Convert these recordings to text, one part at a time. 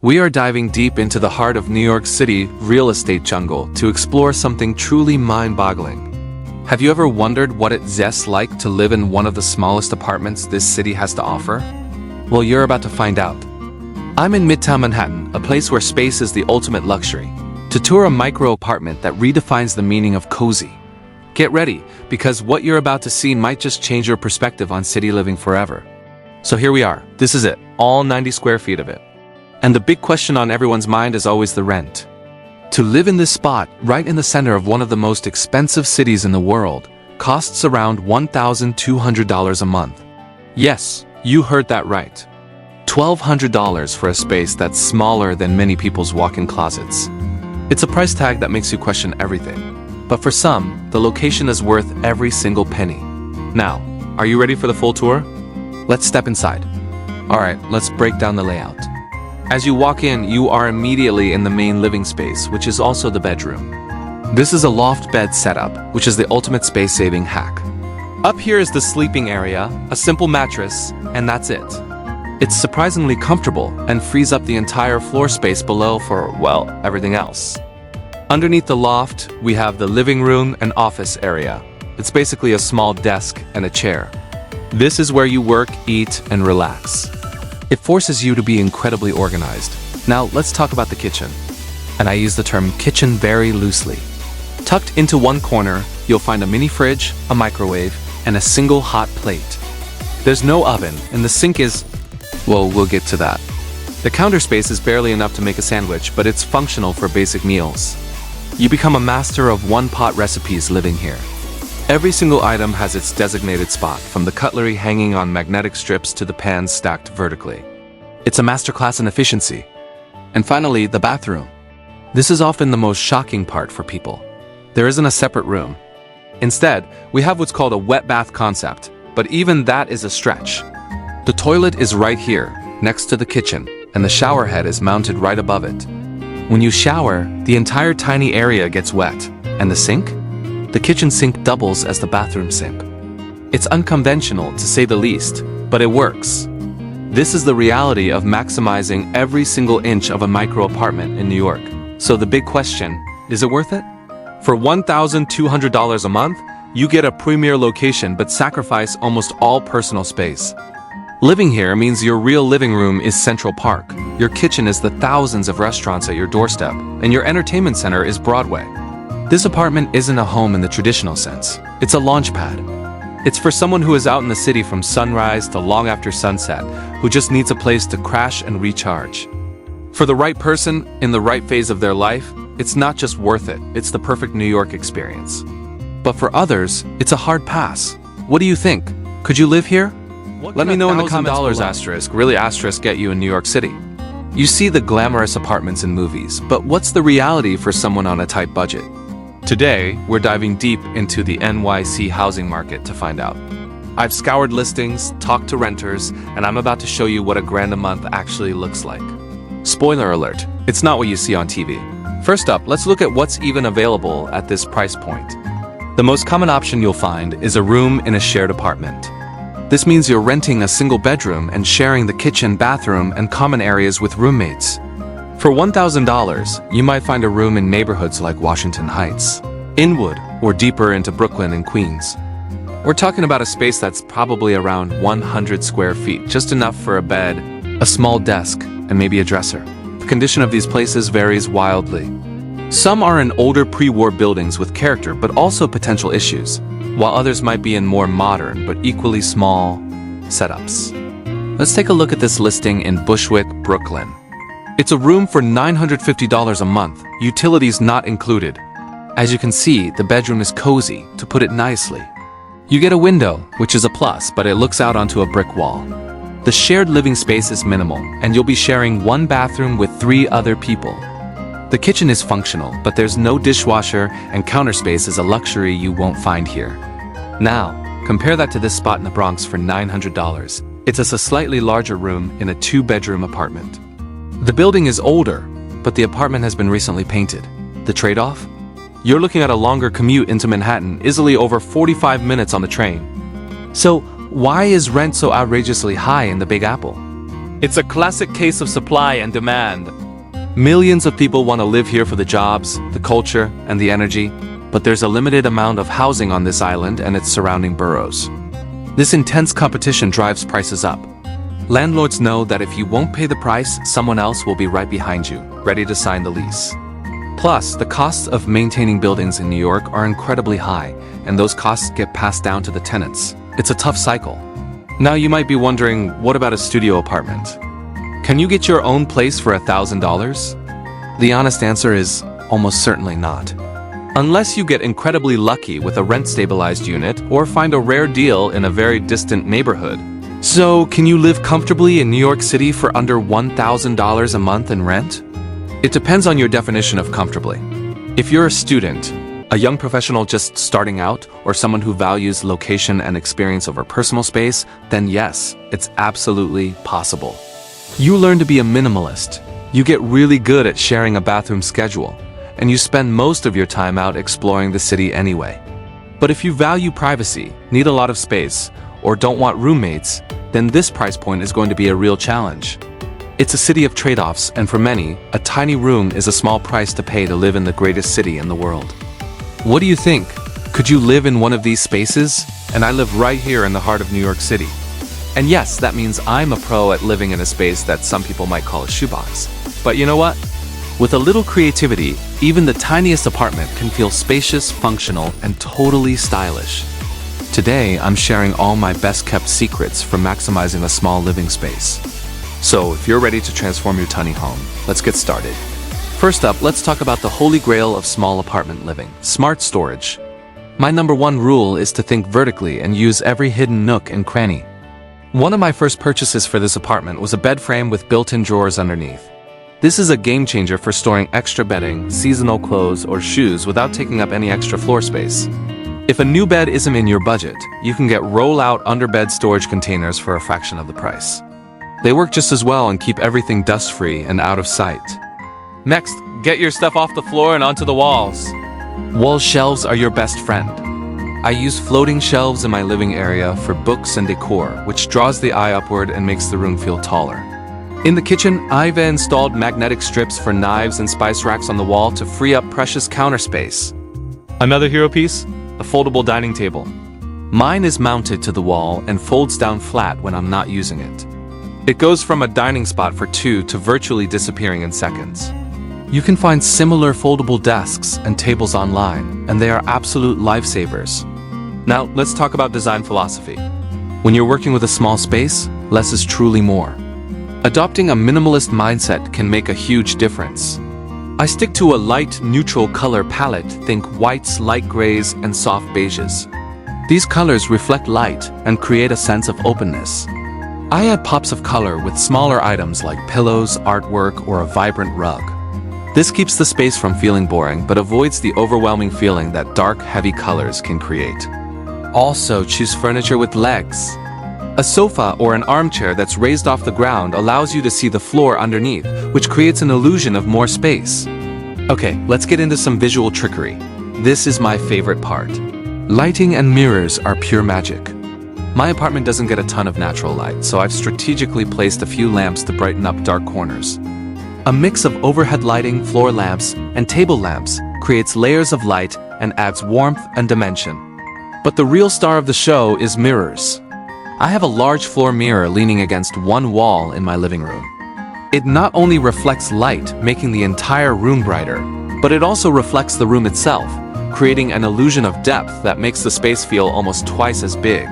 We are diving deep into the heart of New York City real estate jungle to explore something truly mind-boggling. Have you ever wondered what it's like to live in one of the smallest apartments this city has to offer? Well, you're about to find out. I'm in Midtown Manhattan, a place where space is the ultimate luxury, to tour a micro apartment that redefines the meaning of cozy. Get ready, because what you're about to see might just change your perspective on city living forever. So here we are. This is it, all 90 square feet of it. And the big question on everyone's mind is always the rent. To live in this spot, right in the center of one of the most expensive cities in the world, costs around $1,200 a month. Yes, you heard that right. $1,200 for a space that's smaller than many people's walk-in closets. It's a price tag that makes you question everything. But for some, the location is worth every single penny. Now, are you ready for the full tour? Let's step inside. Alright, let's break down the layout. As you walk in, you are immediately in the main living space, which is also the bedroom. This is a loft bed setup, which is the ultimate space-saving hack. Up here is the sleeping area, a simple mattress, and that's it. It's surprisingly comfortable and frees up the entire floor space below for, well, everything else. Underneath the loft, we have the living room and office area. It's basically a small desk and a chair. This is where you work, eat, and relax. It forces you to be incredibly organized. Now, let's talk about the kitchen. And I use the term kitchen very loosely. Tucked into one corner, you'll find a mini fridge, a microwave, and a single hot plate. There's no oven, and the sink is... well, we'll get to that. The counter space is barely enough to make a sandwich, but it's functional for basic meals. You become a master of one-pot recipes living here. Every single item has its designated spot, from the cutlery hanging on magnetic strips to the pans stacked vertically. It's a masterclass in efficiency. And finally, the bathroom. This is often the most shocking part for people. There isn't a separate room. Instead, we have what's called a wet bath concept, but even that is a stretch. The toilet is right here, next to the kitchen, and the shower head is mounted right above it. When you shower, the entire tiny area gets wet. And the sink? The kitchen sink doubles as the bathroom sink. It's unconventional, to say the least, but it works. This is the reality of maximizing every single inch of a micro apartment in New York. So the big question, is it worth it? For $1,200 a month, you get a premier location but sacrifice almost all personal space. Living here means your real living room is Central Park, your kitchen is the thousands of restaurants at your doorstep, and your entertainment center is Broadway. This apartment isn't a home in the traditional sense. It's a launch pad. It's for someone who is out in the city from sunrise to long after sunset, who just needs a place to crash and recharge. For the right person, in the right phase of their life, it's not just worth it, it's the perfect New York experience. But for others, it's a hard pass. What do you think? Could you live here? Let me know in the comments below. Really asterisk get you in New York City. You see the glamorous apartments in movies, but what's the reality for someone on a tight budget? Today, we're diving deep into the NYC housing market to find out. I've scoured listings, talked to renters, and I'm about to show you what a grand a month actually looks like. Spoiler alert, it's not what you see on TV. First up, let's look at what's even available at this price point. The most common option you'll find is a room in a shared apartment. This means you're renting a single bedroom and sharing the kitchen, bathroom, and common areas with roommates. For $1,000, you might find a room in neighborhoods like Washington Heights, Inwood, or deeper into Brooklyn and Queens. We're talking about a space that's probably around 100 square feet, just enough for a bed, a small desk, and maybe a dresser. The condition of these places varies wildly. Some are in older pre-war buildings with character but also potential issues, while others might be in more modern but equally small setups. Let's take a look at this listing in Bushwick, Brooklyn. It's a room for $950 a month, utilities not included. As you can see, the bedroom is cozy, to put it nicely. You get a window, which is a plus, but it looks out onto a brick wall. The shared living space is minimal, and you'll be sharing one bathroom with 3 other people. The kitchen is functional, but there's no dishwasher, and counter space is a luxury you won't find here. Now, compare that to this spot in the Bronx for $900. It's a slightly larger room in a 2-bedroom apartment. The building is older, but the apartment has been recently painted. The trade-off? You're looking at a longer commute into Manhattan, easily over 45 minutes on the train. So, why is rent so outrageously high in the Big Apple? It's a classic case of supply and demand. Millions of people want to live here for the jobs, the culture, and the energy, but there's a limited amount of housing on this island and its surrounding boroughs. This intense competition drives prices up. Landlords know that if you won't pay the price, someone else will be right behind you, ready to sign the lease. Plus, the costs of maintaining buildings in New York are incredibly high, and those costs get passed down to the tenants. It's a tough cycle. Now you might be wondering, what about a studio apartment? Can you get your own place for $1,000? The honest answer is almost certainly not. Unless you get incredibly lucky with a rent-stabilized unit or find a rare deal in a very distant neighborhood. So, can you live comfortably in New York City for under $1,000 a month in rent? It depends on your definition of comfortably. If you're a student, a young professional just starting out, or someone who values location and experience over personal space, then yes, it's absolutely possible. You learn to be a minimalist. You get really good at sharing a bathroom schedule, and you spend most of your time out exploring the city anyway. But if you value privacy, need a lot of space, or don't want roommates, then this price point is going to be a real challenge. It's a city of trade-offs, and for many, a tiny room is a small price to pay to live in the greatest city in the world. What do you think? Could you live in one of these spaces? And I live right here in the heart of New York City. And yes, that means I'm a pro at living in a space that some people might call a shoebox. But you know what? With a little creativity, even the tiniest apartment can feel spacious, functional, and totally stylish. Today, I'm sharing all my best-kept secrets for maximizing a small living space. So, if you're ready to transform your tiny home, let's get started. First up, let's talk about the holy grail of small apartment living, smart storage. My number one rule is to think vertically and use every hidden nook and cranny. One of my first purchases for this apartment was a bed frame with built-in drawers underneath. This is a game changer for storing extra bedding, seasonal clothes, or shoes without taking up any extra floor space. If a new bed isn't in your budget, you can get roll-out underbed storage containers for a fraction of the price. They work just as well and keep everything dust-free and out of sight. Next, get your stuff off the floor and onto the walls. Wall shelves are your best friend. I use floating shelves in my living area for books and decor, which draws the eye upward and makes the room feel taller. In the kitchen, I've installed magnetic strips for knives and spice racks on the wall to free up precious counter space. Another hero piece? A foldable dining table. Mine is mounted to the wall and folds down flat when I'm not using it. It goes from a dining spot for two to virtually disappearing in seconds. You can find similar foldable desks and tables online, and they are absolute lifesavers. Now, let's talk about design philosophy. When you're working with a small space, less is truly more. Adopting a minimalist mindset can make a huge difference. I stick to a light, neutral color palette, think whites, light grays, and soft beiges. These colors reflect light and create a sense of openness. I add pops of color with smaller items like pillows, artwork, or a vibrant rug. This keeps the space from feeling boring, but avoids the overwhelming feeling that dark, heavy colors can create. Also, choose furniture with legs. A sofa or an armchair that's raised off the ground allows you to see the floor underneath, which creates an illusion of more space. Okay, let's get into some visual trickery. This is my favorite part. Lighting and mirrors are pure magic. My apartment doesn't get a ton of natural light, so I've strategically placed a few lamps to brighten up dark corners. A mix of overhead lighting, floor lamps, and table lamps creates layers of light and adds warmth and dimension. But the real star of the show is mirrors. I have a large floor mirror leaning against one wall in my living room. It not only reflects light, making the entire room brighter, but it also reflects the room itself, creating an illusion of depth that makes the space feel almost twice as big.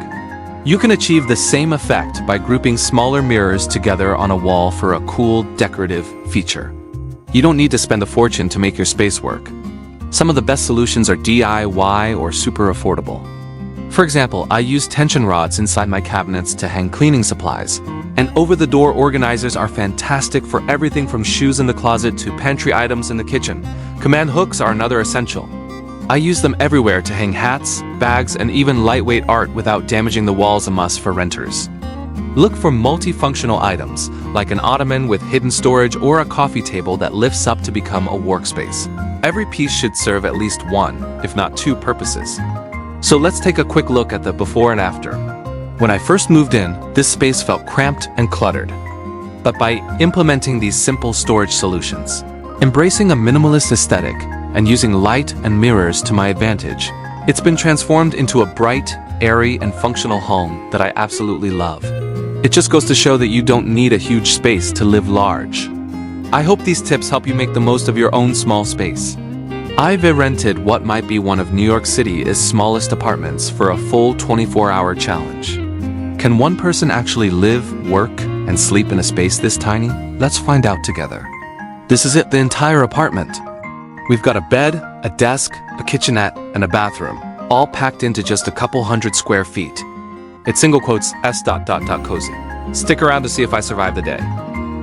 You can achieve the same effect by grouping smaller mirrors together on a wall for a cool, decorative feature. You don't need to spend a fortune to make your space work. Some of the best solutions are DIY or super affordable. For example, I use tension rods inside my cabinets to hang cleaning supplies, and over-the-door organizers are fantastic for everything from shoes in the closet to pantry items in the kitchen. Command hooks are another essential. I use them everywhere to hang hats, bags, and even lightweight art without damaging the walls, a must for renters. Look for multifunctional items, like an ottoman with hidden storage or a coffee table that lifts up to become a workspace. Every piece should serve at least one, if not two purposes. So let's take a quick look at the before and after. When I first moved in, this space felt cramped and cluttered. but by implementing these simple storage solutions. Embracing a minimalist aesthetic and using light and mirrors to my advantage, it's been transformed into a bright, airy, and functional home that I absolutely love. It just goes to show that you don't need a huge space to live large. I hope these tips help you make the most of your own small space. I've rented what might be one of New York City's smallest apartments for a full 24-hour challenge. Can one person actually live, work, and sleep in a space this tiny? Let's find out together. This is it, the entire apartment. We've got a bed, a desk, a kitchenette, and a bathroom, all packed into just a couple hundred square feet. It's single quotes s.cozy. Stick around to see if I survive the day.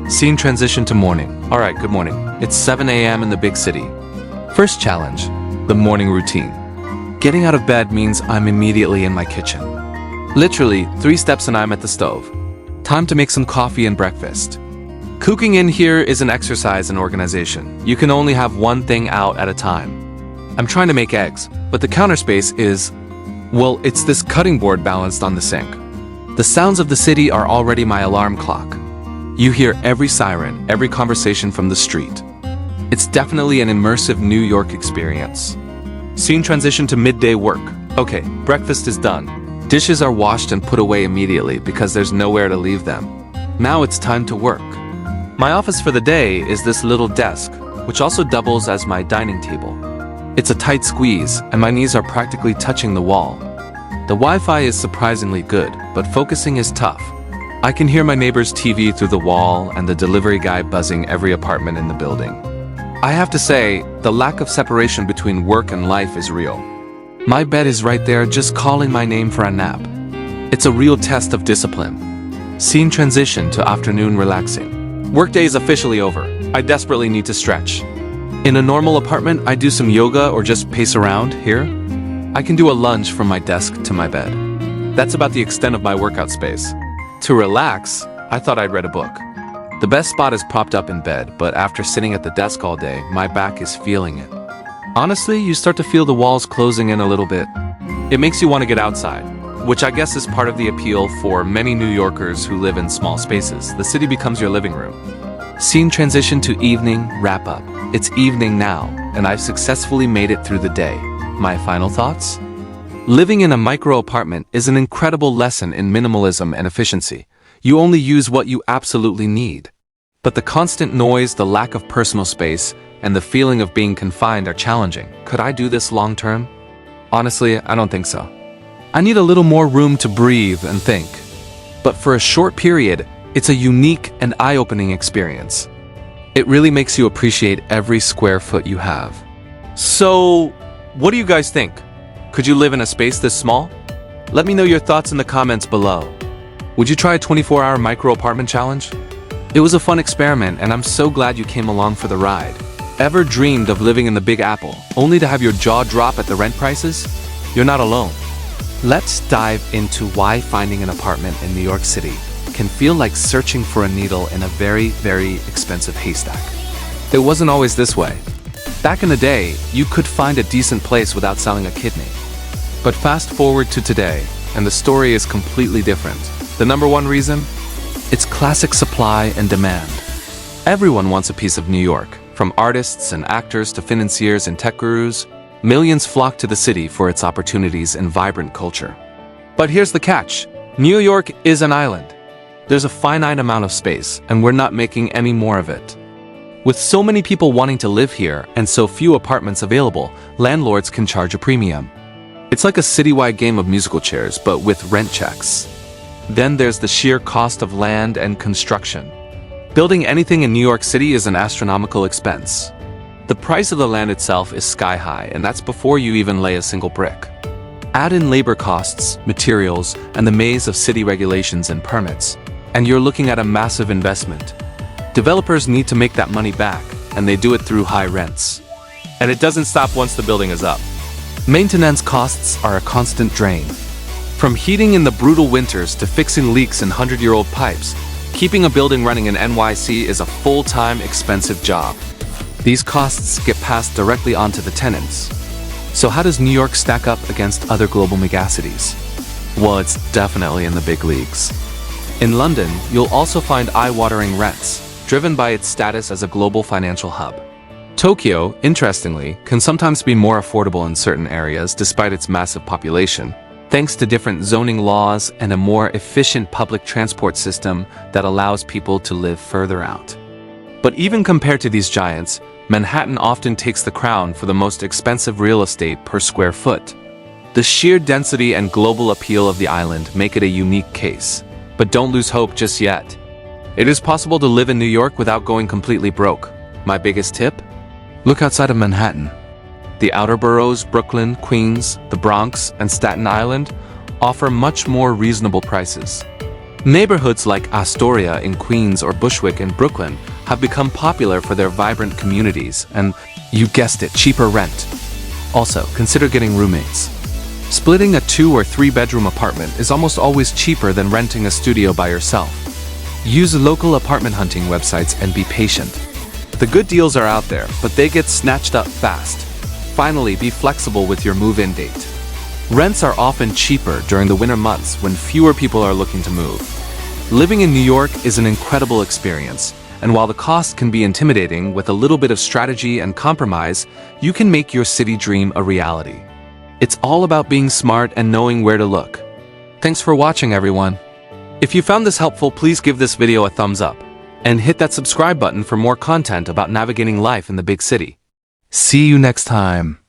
Scene transition to morning. Alright, good morning. It's 7 a.m. in the big city. First challenge, the morning routine. Getting out of bed means I'm immediately in my kitchen. Literally, 3 steps and I'm at the stove. Time to make some coffee and breakfast. Cooking in here is an exercise in organization. You can only have one thing out at a time. I'm trying to make eggs, but the counter space is, well, it's this cutting board balanced on the sink. The sounds of the city are already my alarm clock. You hear every siren, every conversation from the street. It's definitely an immersive New York experience. Scene transition to midday work. Okay, breakfast is done. Dishes are washed and put away immediately because there's nowhere to leave them. Now it's time to work. My office for the day is this little desk, which also doubles as my dining table. It's a tight squeeze, and my knees are practically touching the wall. The Wi-Fi is surprisingly good, but focusing is tough. I can hear my neighbor's TV through the wall and the delivery guy buzzing every apartment in the building. I have to say, the lack of separation between work and life is real. My bed is right there, just calling my name for a nap. It's a real test of discipline. Scene transition to afternoon relaxing. Workday is officially over. I desperately need to stretch. In a normal apartment, I do some yoga or just pace around. Here, I can do a lunge from my desk to my bed. That's about the extent of my workout space. To relax, I thought I'd read a book. The best spot is propped up in bed, but after sitting at the desk all day, my back is feeling it. Honestly, you start to feel the walls closing in a little bit. It makes you want to get outside, which I guess is part of the appeal for many New Yorkers who live in small spaces. The city becomes your living room. Scene transition to evening wrap up. It's evening now, and I've successfully made it through the day. My final thoughts? Living in a micro apartment is an incredible lesson in minimalism and efficiency. You only use what you absolutely need. But the constant noise, the lack of personal space, and the feeling of being confined are challenging. Could I do this long term? Honestly, I don't think so. I need a little more room to breathe and think. But for a short period, it's a unique and eye-opening experience. It really makes you appreciate every square foot you have. So, what do you guys think? Could you live in a space this small? Let me know your thoughts in the comments below. Would you try a 24-hour micro apartment challenge? It was a fun experiment, and I'm so glad you came along for the ride. Ever dreamed of living in the Big Apple, only to have your jaw drop at the rent prices? You're not alone. Let's dive into why finding an apartment in New York City can feel like searching for a needle in a very, very expensive haystack. It wasn't always this way. Back in the day, you could find a decent place without selling a kidney. But fast forward to today, and the story is completely different. The number one reason? It's classic supply and demand. Everyone wants a piece of New York, from artists and actors to financiers and tech gurus. Millions flock to the city for its opportunities and vibrant culture. But here's the catch. New York is an island. There's a finite amount of space, and we're not making any more of it. With so many people wanting to live here and so few apartments available, landlords can charge a premium. It's like a citywide game of musical chairs, but with rent checks. Then there's the sheer cost of land and construction. Building anything in New York City is an astronomical expense. The price of the land itself is sky high, and that's before you even lay a single brick. Add in labor costs, materials, and the maze of city regulations and permits, and you're looking at a massive investment. Developers need to make that money back, and they do it through high rents. And it doesn't stop once the building is up. Maintenance costs are a constant drain. From heating in the brutal winters to fixing leaks in 100-year-old pipes, keeping a building running in NYC is a full-time, expensive job. These costs get passed directly onto the tenants. So how does New York stack up against other global megacities? Well, it's definitely in the big leagues. In London, you'll also find eye-watering rents, driven by its status as a global financial hub. Tokyo, interestingly, can sometimes be more affordable in certain areas despite its massive population, thanks to different zoning laws and a more efficient public transport system that allows people to live further out. But even compared to these giants, Manhattan often takes the crown for the most expensive real estate per square foot. The sheer density and global appeal of the island make it a unique case. But don't lose hope just yet. It is possible to live in New York without going completely broke. My biggest tip? Look outside of Manhattan. The outer boroughs, Brooklyn, Queens, the Bronx, and Staten Island offer much more reasonable prices. Neighborhoods like Astoria in Queens or Bushwick in Brooklyn have become popular for their vibrant communities and, you guessed it, cheaper rent. Also, consider getting roommates. Splitting a 2- or 3-bedroom apartment is almost always cheaper than renting a studio by yourself. Use local apartment hunting websites and be patient. The good deals are out there, but they get snatched up fast. Finally, be flexible with your move-in date. Rents are often cheaper during the winter months when fewer people are looking to move. Living in New York is an incredible experience, and while the cost can be intimidating, with a little bit of strategy and compromise, you can make your city dream a reality. It's all about being smart and knowing where to look. Thanks for watching, everyone. If you found this helpful, please give this video a thumbs up and hit that subscribe button for more content about navigating life in the big city. See you next time.